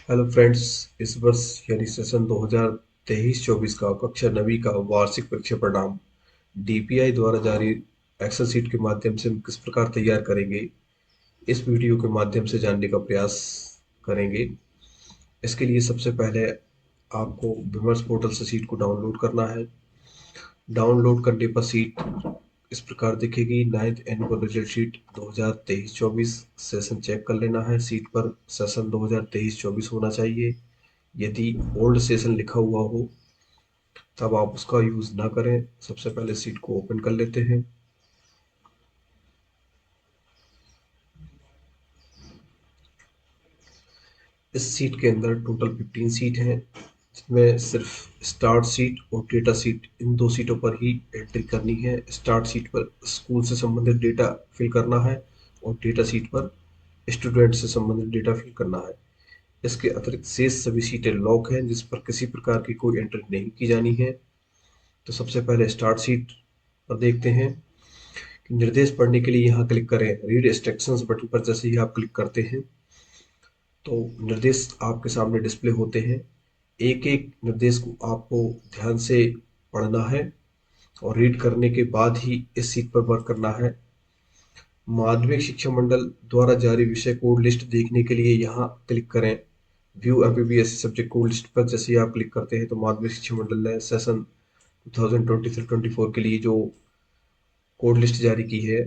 Hello friends. इस वर्ष यानी सेशन 2023-24 का कक्षा 9वीं का वार्षिक परीक्षा परिणाम डीपीआई द्वारा जारी एक्सेल शीट के माध्यम से हम किस प्रकार तैयार करेंगे, इस वीडियो के माध्यम से जानने का प्रयास करेंगे। इसके लिए सबसे पहले आपको विमर्श पोर्टल से शीट को डाउनलोड करना है। डाउनलोड करने पर शीट इस प्रकार दिखेगी। Ninth annual result sheet 2023-24 session check कर लेना है। शीट पर सेशन 2023-24 होना चाहिए। यदि ओल्ड सेशन लिखा हुआ हो तब आप उसका यूज़ ना करें। सबसे पहले शीट को ओपन कर लेते हैं। इस सीट के अंदर टोटल 15 सीट हैं, जिसमें सिर्फ स्टार्ट सीट और डेटा सीट, इन दो सीटों पर ही एंट्री करनी है। स्टार्ट सीट पर स्कूल से संबंधित डेटा फिल करना है और डेटा सीट पर स्टूडेंट से संबंधित डेटा फिल करना है। इसके अतिरिक्त शेष सभी सीटें लॉक हैं, जिस पर किसी प्रकार की कोई एंट्री नहीं की जानी है। तो सबसे पहले स्टार्ट सीट पर देखते हैं कि निर्देश पढ़ने के लिए यहाँ क्लिक करें। रीड इंस्ट्रक्शंस बटन पर जैसे ही आप क्लिक करते हैं तो निर्देश आपके सामने डिस्प्ले होते हैं। एक एक निर्देश को आपको ध्यान से पढ़ना है और रीड करने के बाद ही इस सीट पर वर्क करना है। माध्यमिक शिक्षा मंडल द्वारा जारी विषय कोड लिस्ट देखने के लिए यहाँ क्लिक करें। व्यू एमपीबीएस सब्जेक्ट कोड लिस्ट पर जैसे ही आप क्लिक करते हैं तो माध्यमिक शिक्षा मंडल ने सेशन 2023-24 के लिए जो कोड लिस्ट जारी की है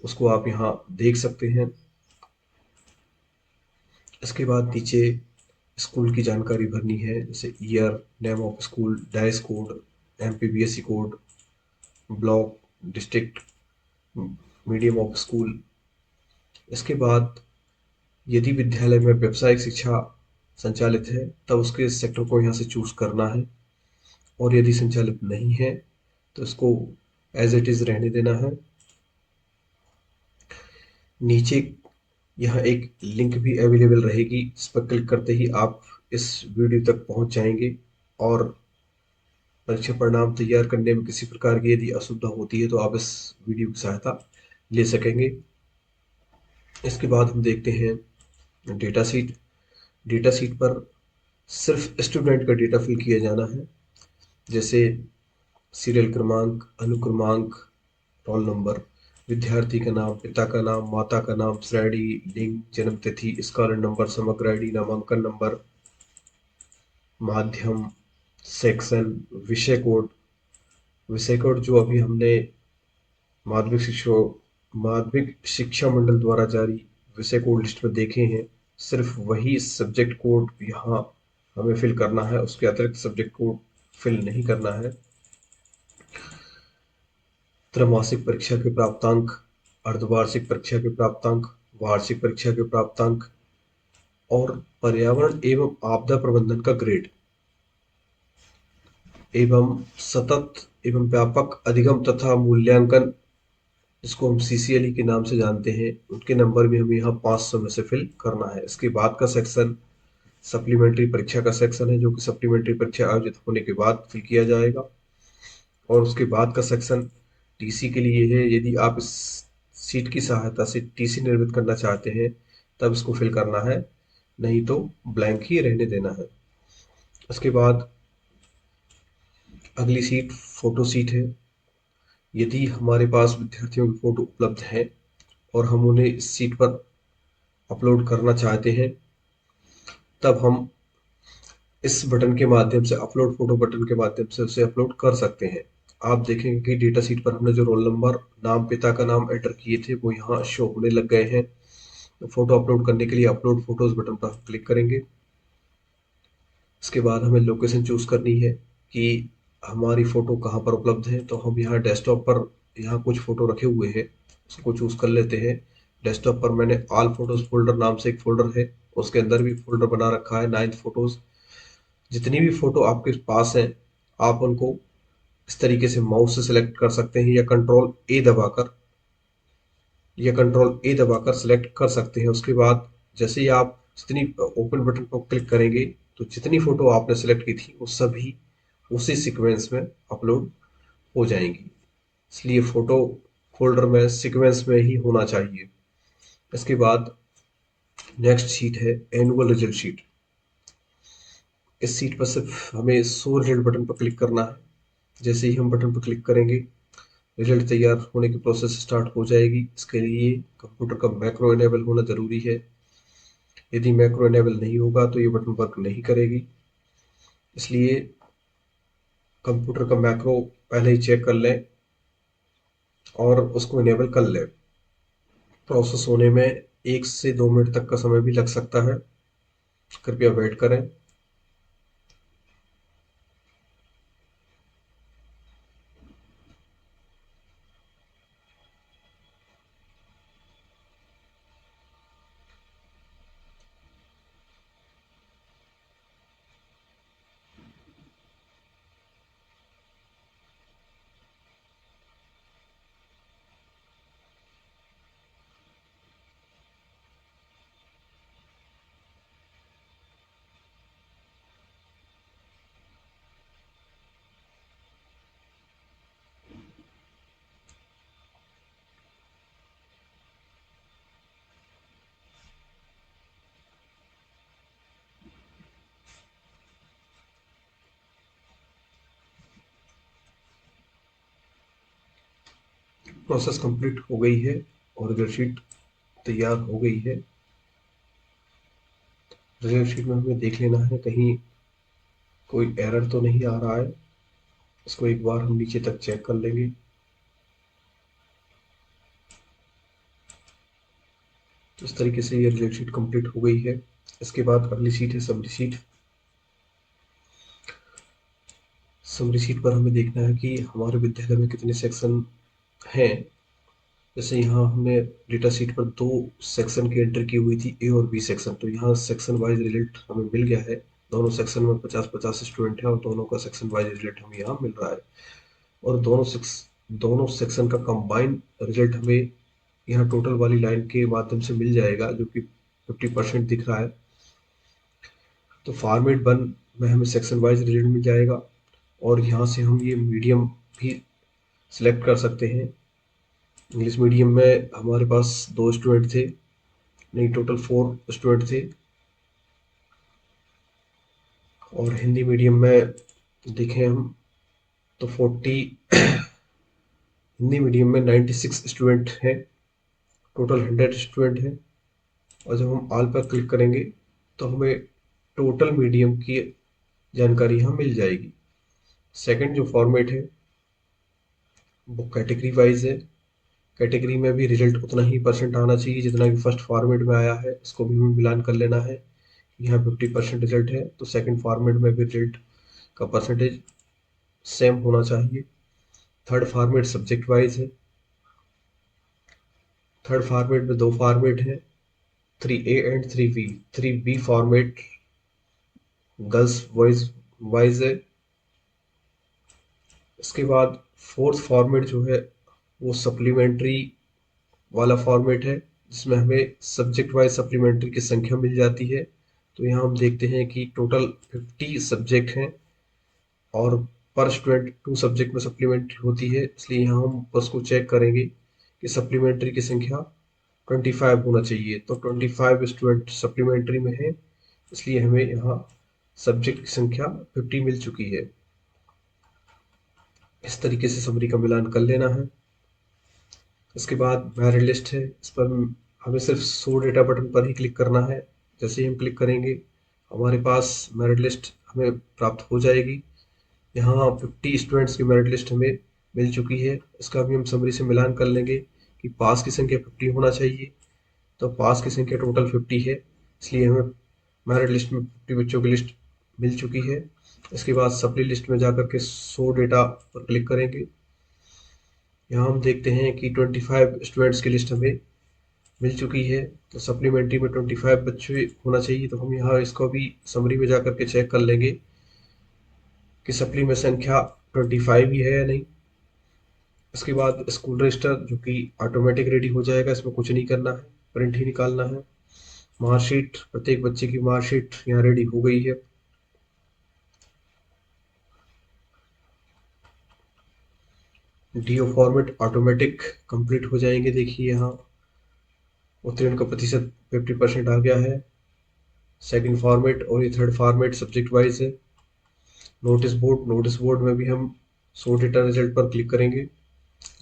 उसको आप यहाँ देख सकते हैं। इसके बाद नीचे स्कूल की जानकारी भरनी है, जैसे year, name of school, DISE code, MPBSE code, block, district, medium of school. इसके बाद यदि विद्यालय में व्यावसायिक शिक्षा संचालित है तब उसके सेक्टर को यहाँ से चूज करना है, और यदि संचालित नहीं है तो इसको एज इट इज रहने देना है। नीचे यहाँ एक लिंक भी अवेलेबल रहेगी, जिस पर क्लिक करते ही आप इस वीडियो तक पहुंच जाएंगे और परीक्षा परिणाम तैयार करने में किसी प्रकार की यदि असुविधा होती है तो आप इस वीडियो की सहायता ले सकेंगे। इसके बाद हम देखते हैं डेटा सीट। डेटा सीट पर सिर्फ स्टूडेंट का डेटा फिल किया जाना है, जैसे सीरियल क्रमांक, अनुक्रमांक, रोल नंबर, विद्यार्थी का नाम, पिता का नाम, माता का नाम, श्रेणी, लिंग, जन्म तिथि, स्कॉलर नंबर, समग्र आईडी, नामांकन नंबर, माध्यम, सेक्शन, विषय कोड। विषय कोड जो अभी हमने माध्यमिक शिक्षा माध्यमिक शिक्षा मंडल द्वारा जारी विषय कोड लिस्ट में देखे हैं, सिर्फ वही सब्जेक्ट कोड यहाँ हमें फिल करना है, उसके अतिरिक्त सब्जेक्ट कोड फिल नहीं करना है। त्रैमासिक परीक्षा के प्राप्तांक, अर्धवार्षिक परीक्षा के प्राप्तांक, वार्षिक परीक्षा के प्राप्तांक और पर्यावरण एवं आपदा प्रबंधन का ग्रेड एवं सतत एवं व्यापक अधिगम तथा मूल्यांकन, जिसको हम सीसीएलई के नाम से जानते हैं, उनके नंबर भी हमें यहाँ 500 में से फिल करना है। इसके बाद का सेक्शन सप्लीमेंट्री परीक्षा का सेक्शन है, जो कि सप्लीमेंट्री परीक्षा आयोजित होने के बाद फिल किया जाएगा। और उसके बाद का सेक्शन टीसी के लिए है। यदि आप इस सीट की सहायता से टीसी निर्मित करना चाहते हैं तब इसको फिल करना है, नहीं तो ब्लैंक ही रहने देना है। उसके बाद अगली सीट फोटो सीट है। यदि हमारे पास विद्यार्थियों की फोटो उपलब्ध है और हम उन्हें इस सीट पर अपलोड करना चाहते हैं तब हम इस बटन के माध्यम से, अपलोड फोटो बटन के माध्यम से उसे अपलोड कर सकते हैं। आप देखेंगे कि डेटा शीट पर हमने जो रोल नंबर, नाम, पिता का नाम एंटर किए थे वो यहाँ शो होने लग गए हैं। तो फोटो अपलोड करने के लिए अपलोड फोटोज बटन पर क्लिक करेंगे। इसके बाद हमें लोकेशन चूज करनी है कि हमारी फोटो कहाँ पर उपलब्ध है। तो हम यहाँ डेस्कटॉप पर यहाँ कुछ फोटो रखे हुए हैं, उसको चूज कर लेते हैं। डेस्कटॉप पर मैंने ऑल फोटोज फोल्डर नाम से एक फोल्डर है, उसके अंदर भी फोल्डर बना रखा है 9th फोटोज। जितनी भी फोटो आपके पास है आप उनको इस तरीके से माउस से सिलेक्ट कर सकते हैं, या कंट्रोल ए दबाकर सिलेक्ट कर सकते हैं। उसके बाद जैसे ही आप जितनी ओपन बटन पर क्लिक करेंगे तो जितनी फोटो आपने सेलेक्ट की थी वो सभी उसी सीक्वेंस में अपलोड हो जाएंगी। इसलिए फोटो फोल्डर में सीक्वेंस में ही होना चाहिए। इसके बाद नेक्स्ट शीट है एनुअल रिजल्ट शीट। इस सीट पर सिर्फ हमें शो रिजल्ट बटन पर क्लिक करना है। जैसे ही हम बटन पर क्लिक करेंगे, रिजल्ट तैयार होने की प्रोसेस स्टार्ट हो जाएगी। इसके लिए कंप्यूटर का मैक्रो इनेबल होना ज़रूरी है। यदि मैक्रो इनेबल नहीं होगा तो ये बटन वर्क नहीं करेगी। इसलिए कंप्यूटर का मैक्रो पहले ही चेक कर लें और उसको इनेबल कर लें। प्रोसेस होने में 1 से 2 मिनट तक का समय भी लग सकता है, कृपया वेट करें। प्रोसेस कंप्लीट हो गई है और रिजल्ट शीट तैयार हो गई है। रिजल्ट शीट में हमें देख लेना है कहीं कोई एरर तो नहीं आ रहा है। इसको एक बार हम नीचे तक चेक कर लेंगे। तो इस तरीके से ये रिजल्ट शीट कंप्लीट हो गई है। इसके बाद अगली शीट है समरी शीट। समरी शीट पर हमें देखना है कि हमारे विद्यालय में कितने सेक्शन हैं। जैसे यहाँ हमने डेटा शीट पर 2 सेक्शन की एंट्री की हुई थी, ए और बी सेक्शन। तो यहाँ सेक्शन वाइज रिजल्ट हमें मिल गया है। दोनों सेक्शन में 50-50 स्टूडेंट हैं और दोनों का सेक्शन वाइज रिजल्ट हमें यहाँ मिल रहा है। और दोनों सेक्शन का कंबाइन रिजल्ट हमें यहाँ टोटल वाली लाइन के माध्यम से मिल जाएगा, जो कि 50% दिख रहा है। तो फॉर्मेट 1 में हमें सेक्शन वाइज रिजल्ट मिल जाएगा और यहाँ से हम ये मीडियम भी सिलेक्ट कर सकते हैं। इंग्लिश मीडियम में हमारे पास 2 स्टूडेंट थे, नहीं टोटल 4 स्टूडेंट थे। और हिंदी मीडियम में देखें हम तो हिंदी मीडियम में 96 स्टूडेंट हैं, टोटल 100 स्टूडेंट हैं। और जब हम ऑल पर क्लिक करेंगे तो हमें टोटल मीडियम की जानकारी यहाँ मिल जाएगी। सेकंड जो फॉर्मेट है वो कैटेगरी वाइज है। कैटेगरी में भी रिजल्ट उतना ही परसेंट आना चाहिए जितना कि फर्स्ट फॉर्मेट में आया है। इसको भी हमें मिलान कर लेना है। यहाँ 50% रिजल्ट है तो सेकंड फॉर्मेट में भी रिजल्ट का परसेंटेज सेम होना चाहिए। थर्ड फॉर्मेट सब्जेक्ट वाइज है। थर्ड फॉर्मेट में 2 फॉर्मेट है, 3A and 3B। 3B format girls boys wise है। इसके बाद फोर्थ फॉर्मेट जो है वो सप्लीमेंट्री वाला फॉर्मेट है, जिसमें हमें सब्जेक्ट वाइज सप्लीमेंट्री की संख्या मिल जाती है। तो यहाँ हम देखते हैं कि टोटल 50 सब्जेक्ट हैं और पर स्टूडेंट 2 सब्जेक्ट में सप्लीमेंट्री होती है। इसलिए यहाँ हम उसको चेक करेंगे कि सप्लीमेंट्री की संख्या 25 होना चाहिए। तो 25 स्टूडेंट सप्लीमेंट्री में है, इसलिए हमें यहाँ सब्जेक्ट की संख्या 50 मिल चुकी है। इस तरीके से समरी का मिलान कर लेना है। इसके बाद मेरिट लिस्ट है, इस पर हमें सिर्फ शो डेटा बटन पर ही क्लिक करना है। जैसे ही हम क्लिक करेंगे हमारे पास मेरिट लिस्ट हमें प्राप्त हो जाएगी। यहाँ 50 स्टूडेंट्स की मेरिट लिस्ट हमें मिल चुकी है। इसका भी हम समरी से मिलान कर लेंगे कि पास की संख्या 50 होना चाहिए। तो पास की संख्या टोटल 50 है, इसलिए हमें मेरिट लिस्ट में 50 बच्चों की लिस्ट मिल चुकी है। इसके बाद सप्ली लिस्ट में जाकर के शो डेटा पर क्लिक करेंगे। यहाँ हम देखते हैं कि 25 स्टूडेंट्स की लिस्ट हमें मिल चुकी है। तो सप्लीमेंट्री में 25 बच्चे होना चाहिए। तो हम यहाँ इसको भी समरी में जाकर के चेक कर लेंगे कि सप्ली में संख्या 25 ही है या नहीं। इसके बाद स्कूल रजिस्टर जो कि ऑटोमेटिक रेडी हो जाएगा, इसमें कुछ नहीं करना है, प्रिंट ही निकालना है। मार्कशीट, प्रत्येक बच्चे की मार्कशीट यहाँ रेडी हो गई है। डीओ फॉर्मेट ऑटोमेटिक कंप्लीट हो जाएंगे। देखिए यहाँ उत्तीर्ण का प्रतिशत 50% आ गया है। सेकंड फॉर्मेट और ये थर्ड फॉर्मेट सब्जेक्ट वाइज है। नोटिस बोर्ड में भी हम सो डेटा रिजल्ट पर क्लिक करेंगे।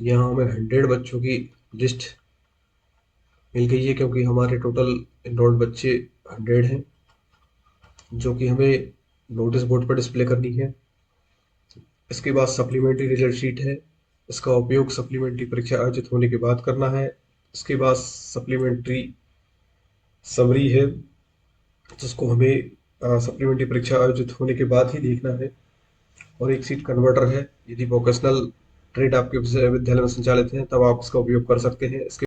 यहाँ हमें 100 बच्चों की लिस्ट मिल गई है, क्योंकि हमारे टोटल इनरोल्ड बच्चे 100 हैं, जो कि हमें नोटिस बोर्ड पर डिस्प्ले करनी है। इसके बाद सप्लीमेंट्री रिजल्ट शीट है। इसका उपयोग सप्लीमेंट्री परीक्षा आयोजित होने के बाद करना है। इसके बाद सप्लीमेंट्री समरी है, जिसको हमें सप्लीमेंट्री परीक्षा आयोजित होने के बाद ही देखना है। और एक सीट कन्वर्टर है। यदि वोकेशनल ट्रेड आपके विद्यालय में संचालित है, तब आप इसका उपयोग कर सकते हैं। इसके